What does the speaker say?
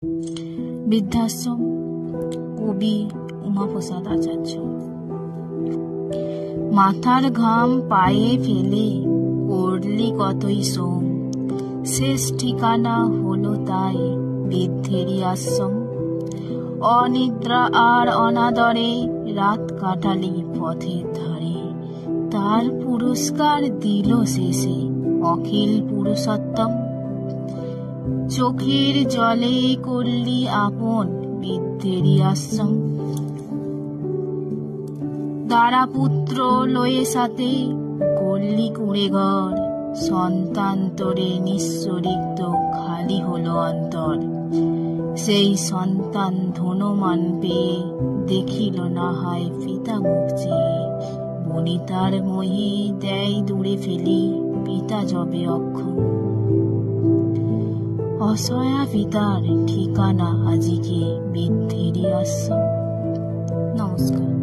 বৃদ্ধাশ্রম, কবি উমাপ্রসাদ আচার্য। মাথার ঘাম পায়ে ফেলে করলি কতই শ্রম, শেষ ঠিকানা হলো তাই বৃদ্ধেরই আশ্রম। অনিদ্রা আর অনাদরে রাত কাটালি পথের ধারে, তার পুরস্কার দিল শেষে অখিল পুরুষোত্তম। চোখের জলে করলি আপন বৃদ্ধেরই আশ্রম। দ্বারা পুত্র লয়ে সাথে করলি কুঁড়ে ঘর, সন্তান তোরে নিঃস্বরিক্ত খালি হলো অন্তর। সেই সন্তান ধনমান পেয়ে দেখিল না হয় পিতা মুখ চেয়ে, বনিতার মোহে দেয় দূরে ফেলি পিতা যবে অক্ষম। অসহায় পিতার ঠিকানা আজিকে বৃদ্ধেরই আশ্রম। নমস্কার।